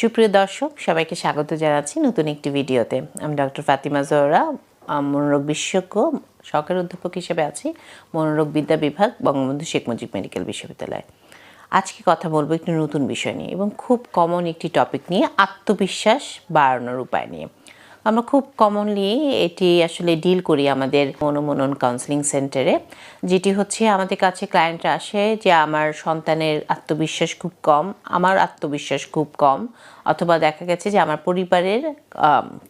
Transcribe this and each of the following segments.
সুপ্রিয় দর্শক সবাইকে স্বাগত জানাচ্ছি নতুন একটি ভিডিওতে। আমি ডক্টর ফাতিমা জোহরা, মনোরোগ বিশেষজ্ঞ, সহকারী অধ্যাপক হিসেবে আছি মনোরোগ বিদ্যা বিভাগ, বঙ্গবন্ধু শেখ মুজিব মেডিকেল বিশ্ববিদ্যালয়। আজকে কথা বলবো একটি নতুন বিষয় নিয়ে এবং খুব কমন একটি টপিক নিয়ে, আত্মবিশ্বাস বাড়ানোর উপায় নিয়ে। আমরা খুব কমনলি এটি আসলে ডিল করি আমাদের মনোমনন কাউন্সেলিং সেন্টারে, যেটি হচ্ছে আমাদের কাছে ক্লায়েন্টরা আসে যে আমার সন্তানের আত্মবিশ্বাস খুব কম, আমার আত্মবিশ্বাস খুব কম, অথবা দেখা গেছে যে আমার পরিবারের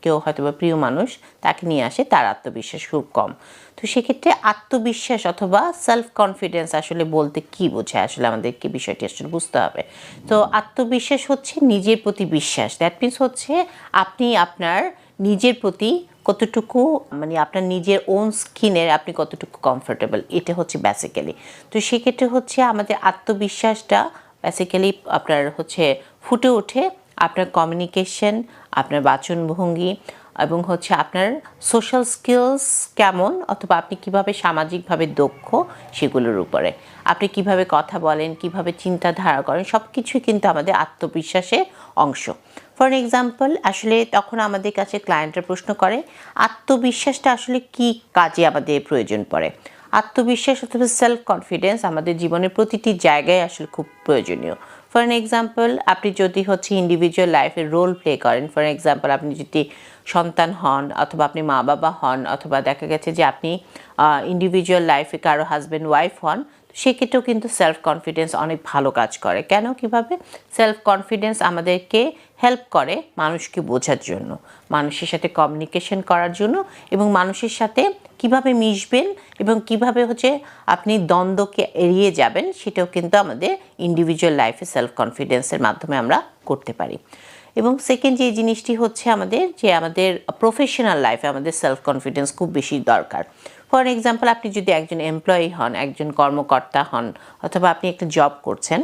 কেউ হয়তো বা প্রিয় মানুষ তাকে নিয়ে আসে, তার আত্মবিশ্বাস খুব কম। তো সেক্ষেত্রে আত্মবিশ্বাস অথবা সেলফ কনফিডেন্স আসলে বলতে কী বোঝায়, আসলে আমাদেরকে বিষয়টি আসলে বুঝতে হবে। তো আত্মবিশ্বাস হচ্ছে নিজের প্রতি বিশ্বাস। দ্যাট মিনস হচ্ছে আপনি আপনার নিজের প্রতি কতটুকু, মানে আপনার নিজের ওন স্কিনের আপনি কতটুকু কমফোর্টেবল, এটা হচ্ছে বেসিক্যালি। তো সেক্ষেত্রে হচ্ছে আমাদের আত্মবিশ্বাসটা বেসিক্যালি আপনার হচ্ছে ফুটে ওঠে আপনার কমিউনিকেশন, আপনার বাচনভঙ্গি এবং হচ্ছে আপনার সোশ্যাল স্কিলস কেমন, অথবা আপনি কিভাবে সামাজিকভাবে দক্ষ সেগুলোর উপরে। আপনি কিভাবে কথা বলেন, কিভাবে চিন্তাধারা করেন, সব কিছুই কিন্তু আমাদের আত্মবিশ্বাসের অংশ। ফর এক্সাম্পল, আসলে তখন আমাদের কাছে ক্লায়েন্টরা প্রশ্ন করে আত্মবিশ্বাসটা আসলে কী কাজে আমাদের প্রয়োজন পড়ে। আত্মবিশ্বাস অথবা সেলফ কনফিডেন্স আমাদের জীবনের প্রতিটি জায়গায় আসলে খুব প্রয়োজনীয়। ফর এক্সাম্পল, আপনি যদি হচ্ছে ইন্ডিভিজুয়াল লাইফে রোল প্লে করেন, ফর এক্সাম্পল আপনি যদি সন্তান হন, অথবা আপনি মা বাবা হন, অথবা দেখা গেছে যে আপনি ইন্ডিভিজুয়াল লাইফে কারো হাজব্যান্ড ওয়াইফ হন, সেক্ষেত্রেও কিন্তু সেলফ কনফিডেন্স অনেক ভালো কাজ করে। কেন, কিভাবে? সেলফ কনফিডেন্স আমাদেরকে হেল্প করে মানুষকে বোঝার জন্য, মানুষের সাথে কমিউনিকেশন করার জন্য, এবং মানুষের সাথে কিভাবে মিশবেন এবং কিভাবে হচ্ছে আপনি দ্বন্দ্বকে এড়িয়ে যাবেন, সেটাও কিন্তু আমাদের ইন্ডিভিজুয়াল লাইফে সেলফ কনফিডেন্সের মাধ্যমে আমরা করতে পারি। এবং সেকেন্ড যে জিনিসটি হচ্ছে আমাদের প্রফেশনাল লাইফে আমাদের সেলফ কনফিডেন্স খুব বেশি দরকার। ফর এক্সাম্পল, আপনি যদি একজন এমপ্লয়ি হন, একজন কর্মকর্তা হন, অথবা আপনি একটা জব করছেন,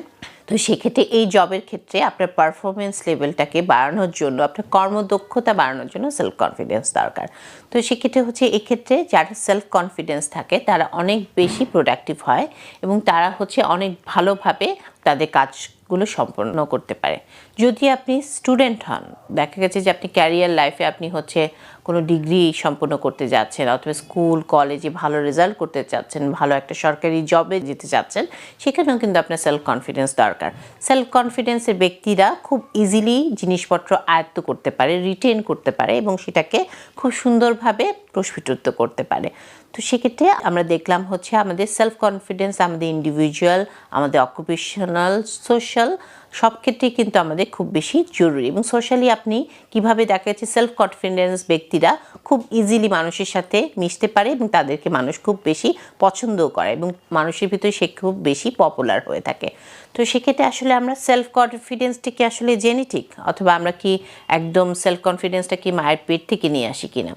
তো সেক্ষেত্রে এই জবের ক্ষেত্রে আপনার পারফরমেন্স লেভেলটাকে বাড়ানোর জন্য, আপনার কর্মদক্ষতা বাড়ানোর জন্য সেলফ কনফিডেন্স দরকার। তো সেক্ষেত্রে হচ্ছে এক্ষেত্রে যারা সেলফ কনফিডেন্স থাকে তারা অনেক বেশি প্রোডাক্টিভ হয় এবং তারা হচ্ছে অনেক ভালোভাবে তাদের কাজগুলো সম্পন্ন করতে পারে। যদি আপনি স্টুডেন্ট হন, দেখা গেছে যে আপনি ক্যারিয়ার লাইফে আপনি হচ্ছে কোনো ডিগ্রি সম্পন্ন করতে যাচ্ছেন, অথবা স্কুল কলেজে ভালো রেজাল্ট করতে চাচ্ছেন, ভালো একটা সরকারি জবে যেতে চাচ্ছেন, সেখানেও কিন্তু আপনার সেলফ কনফিডেন্স দরকার। সেলফ কনফিডেন্সের ব্যক্তিরা খুব ইজিলি জিনিসপত্র আয়ত্ত করতে পারে, রিটেন করতে পারে এবং সেটাকে খুব সুন্দরভাবে প্রস্ফুটিত করতে পারে। তো সেক্ষেত্রে আমরা দেখলাম হচ্ছে আমাদের সেলফ কনফিডেন্স আমাদের ইন্ডিভিজুয়াল, আমাদের অকুপেশনাল, সোশ্যাল সব ক্ষেত্রেই কিন্তু আমাদের খুব বেশি জরুরি। এবং সোশ্যালি আপনি কিভাবে, দেখা যাচ্ছে সেলফ কনফিডেন্স ব্যক্তিরা খুব ইজিলি মানুষের সাথে মিশতে পারে এবং তাদেরকে মানুষ খুব বেশি পছন্দও করে এবং মানুষের ভিতরে সে খুব বেশি পপুলার হয়ে থাকে। তো সেক্ষেত্রে আসলে আমরা সেলফ কনফিডেন্সটা কি আসলে জেনেটিক, অথবা আমরা কি একদম সেলফ কনফিডেন্সটা কি মায়ের পেট থেকে নিয়ে আসি কিনা?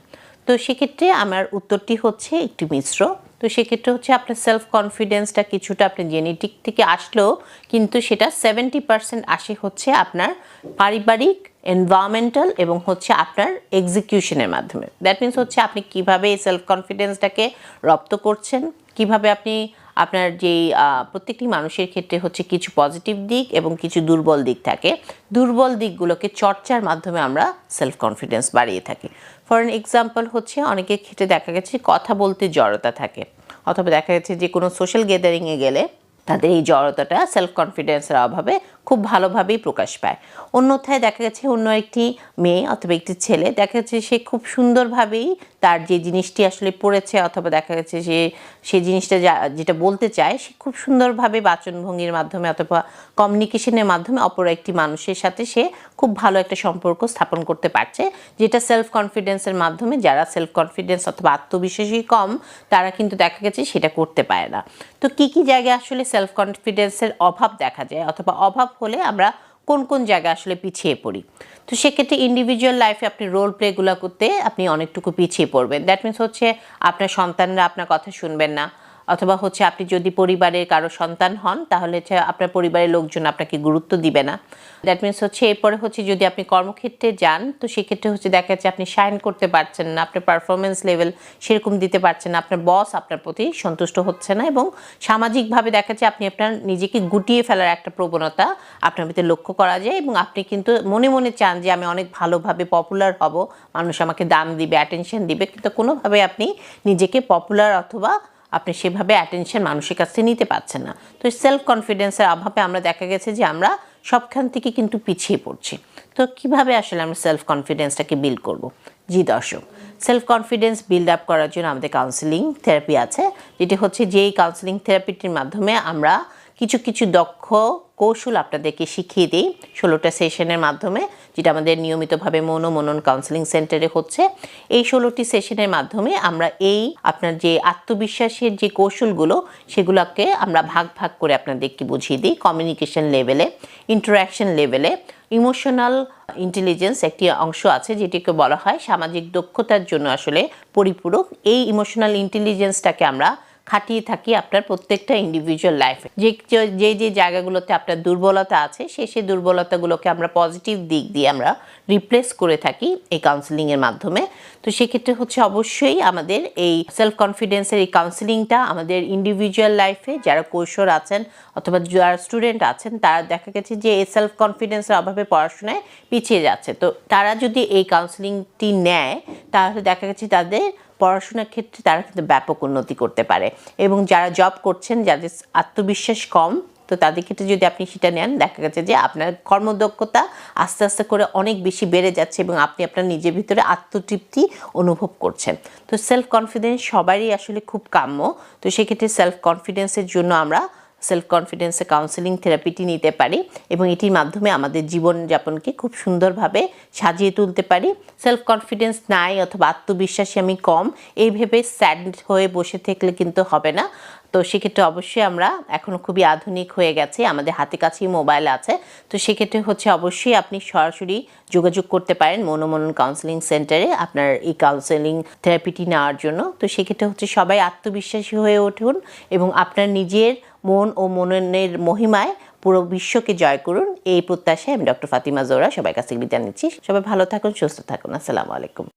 তো সেক্ষেত্রে আমার উত্তরটি হচ্ছে একটু মিশ্র। তো সেক্ষেত্রে হচ্ছে আপনার সেলফ কনফিডেন্সটা কিছুটা আপনার জেনেটিক থেকে আসলেও কিন্তু সেটা 70% আসে হচ্ছে আপনার পারিবারিক, এনভায়রনমেন্টাল এবং হচ্ছে আপনার এক্সিকিউশনের মাধ্যমে। দ্যাট মিনস হচ্ছে আপনি কীভাবে এই সেলফ কনফিডেন্সটাকে রপ্ত করছেন, কিভাবে আপনি আপনার যেই প্রত্যেকটি মানুষের ক্ষেত্রে হচ্ছে কিছু পজিটিভ দিক এবং কিছু দুর্বল দিক থাকে, দুর্বল দিকগুলোকে চর্চার মাধ্যমে আমরা সেলফ কনফিডেন্স বাড়িয়ে থাকি। ফর এক্সাম্পল হচ্ছে অনেকের ক্ষেত্রে দেখা গেছে কথা বলতে জড়তা থাকে, অথবা দেখা যাচ্ছে যে কোনো সোশ্যাল গ্যাদারিংয়ে গেলে তাদের এই জড়তাটা সেলফ কনফিডেন্সের অভাবে খুব ভালোভাবেই প্রকাশ পায়। অন্যথায় দেখা গেছে অন্য একটি মেয়ে অথবা একটি ছেলে, দেখা যাচ্ছে সে খুব সুন্দরভাবেই তার যে জিনিসটি আসলে পড়েছে, অথবা দেখা গেছে সে জিনিসটা যেটা বলতে চায়, সে খুব সুন্দরভাবে বাচনভঙ্গির মাধ্যমে অথবা কমিউনিকেশনের মাধ্যমে অপর একটি মানুষের সাথে সে খুব ভালো একটা সম্পর্ক স্থাপন করতে পারছে, যেটা সেলফ কনফিডেন্সের মাধ্যমে যারা সেলফ কনফিডেন্স অথবা আত্মবিশ্বাসী কম তারা কিন্তু দেখা গেছে সেটা করতে পারে না। তো কী কী জায়গায় আসলে সেলফ কনফিডেন্সের অভাব দেখা যায়, অথবা অভাব হলে আমরা কোন কোন জায়গায় আসলে পিছিয়ে পড়ি? তো সেক্ষেত্রে ইন্ডিভিজুয়াল লাইফে আপনি রোল প্লেগুলো করতে আপনি অনেকটুকু পিছিয়ে পড়বেন। দ্যাট মিনস হচ্ছে আপনার সন্তানরা আপনার কথা শুনবেন না, অথবা হচ্ছে আপনি যদি পরিবারের কারো সন্তান হন তাহলে হচ্ছে আপনার পরিবারের লোকজন আপনাকে গুরুত্ব দিবে না। দ্যাট মিনস হচ্ছে এরপরে হচ্ছে যদি আপনি কর্মক্ষেত্রে যান তো সেক্ষেত্রে হচ্ছে দেখা যাচ্ছে আপনি শাইন করতে পারছেন না, আপনার পারফরমেন্স লেভেল সেরকম দিতে পারছেন না, আপনার বস আপনার প্রতি সন্তুষ্ট হচ্ছে না এবং সামাজিকভাবে দেখা যাচ্ছে আপনি আপনার নিজেকে গুটিয়ে ফেলার একটা প্রবণতা আপনার ভিতরে লক্ষ্য করা যায় এবং আপনি কিন্তু মনে মনে চান যে আমি অনেক ভালোভাবে পপুলার হব, মানুষ আমাকে দাম দিবে, অ্যাটেনশন দিবে, কিন্তু কোনোভাবে আপনি নিজেকে পপুলার অথবা আপনি সেভাবে অ্যাটেনশন মানুষের কাছ থেকে নিতে পারছেন না। তো সেলফ কনফিডেন্সের অভাবে আমরা দেখা গেছে যে আমরা সবখান থেকে কিন্তু পিছিয়ে পড়ছি। তো কিভাবে আসলে আমরা সেলফ কনফিডেন্সটাকে বিল্ড করব? জি দর্শক, সেলফ কনফিডেন্স বিল্ড আপ করার জন্য আমাদের কাউন্সেলিং থেরাপি আছে, যেটি হচ্ছে যেই কাউন্সেলিং থেরাপিটির মাধ্যমে আমরা কিছু কিছু দক্ষ কৌশল আপনাদেরকে শিখিয়ে দিই 16টা সেশনের মাধ্যমে, যেটা আমাদের নিয়মিতভাবে মনন কাউন্সেলিং সেন্টারে হচ্ছে। এই 16টি সেশনের মাধ্যমে আমরা এই আপনার যে আত্মবিশ্বাসের যে কৌশলগুলো সেগুলোকে আমরা ভাগ ভাগ করে আপনাদেরকে বুঝিয়ে দিই। কমিউনিকেশন লেভেলে, ইন্টারাকশন লেভেলে, ইমোশনাল ইন্টেলিজেন্স একটি অংশ আছে যেটিকে বলা হয় সামাজিক দক্ষতার জন্য আসলে পরিপূরক। এই ইমোশনাল ইন্টেলিজেন্সটাকে আমরা খাটিয়ে থাকি আপনার প্রত্যেকটা ইন্ডিভিজুয়াল লাইফে। যে জায়গাগুলোতে আপনার দুর্বলতা আছে সেই দুর্বলতাগুলোকে আমরা পজিটিভ দিক দিয়ে আমরা রিপ্লেস করে থাকি এই কাউন্সেলিংয়ের মাধ্যমে। তো সেক্ষেত্রে হচ্ছে অবশ্যই আমাদের এই সেলফ কনফিডেন্সের এই কাউন্সেলিংটা আমাদের ইন্ডিভিজুয়াল লাইফে যারা কৈশোর আছেন অথবা যারা স্টুডেন্ট আছেন তারা দেখা গেছে যে এই সেলফ কনফিডেন্সের অভাবে পড়াশোনায় পিছিয়ে যাচ্ছে। তো তারা যদি এই কাউন্সেলিংটি নেয় তাহলে দেখা গেছে তাদের পড়াশোনার ক্ষেত্রে তারা কিন্তু ব্যাপক উন্নতি করতে পারে। এবং যারা জব করছেন, যাদের আত্মবিশ্বাস কম, তো তাদের ক্ষেত্রে যদি আপনি সেটা নেন দেখা গেছে যে আপনার কর্মদক্ষতা আস্তে আস্তে করে অনেক বেশি বেড়ে যাচ্ছে এবং আপনি আপনার নিজের ভিতরে আত্মতৃপ্তি অনুভব করছেন। তো সেলফ কনফিডেন্স সবারই আসলে খুব কাম্য। তো সেক্ষেত্রে সেলফ কনফিডেন্সের জন্য আমরা সেলফ কনফিডেন্সে কাউন্সেলিং থেরাপিটি নিতে পারি এবং এটির মাধ্যমে আমাদের জীবনযাপনকে খুব সুন্দরভাবে সাজিয়ে তুলতে পারি। সেলফ কনফিডেন্স নাই অথবা আত্মবিশ্বাসী আমি কম এই ভেবে স্যাড হয়ে বসে থাকলে কিন্তু হবে না। তো সেক্ষেত্রে অবশ্যই আমরা এখনও খুবই আধুনিক হয়ে গেছি, আমাদের হাতে কাছেই মোবাইল আছে। তো সেক্ষেত্রে হচ্ছে অবশ্যই আপনি সরাসরি যোগাযোগ করতে পারেন মনন কাউন্সেলিং সেন্টারে আপনার এই কাউন্সেলিং থেরাপিটি নেওয়ার জন্য। তো সেক্ষেত্রে হচ্ছে সবাই আত্মবিশ্বাসী হয়ে উঠুন এবং আপনার নিজের মন ও মননের মহিমায় পুরো বিশ্বকে জয় করুন। এই প্রত্যাশায় আমি ডক্টর ফাতিমা জোহরা সবার কাছ থেকে বিদায় নিচ্ছি। সবাই ভালো থাকুন, সুস্থ থাকুন। আসসালামু আলাইকুম।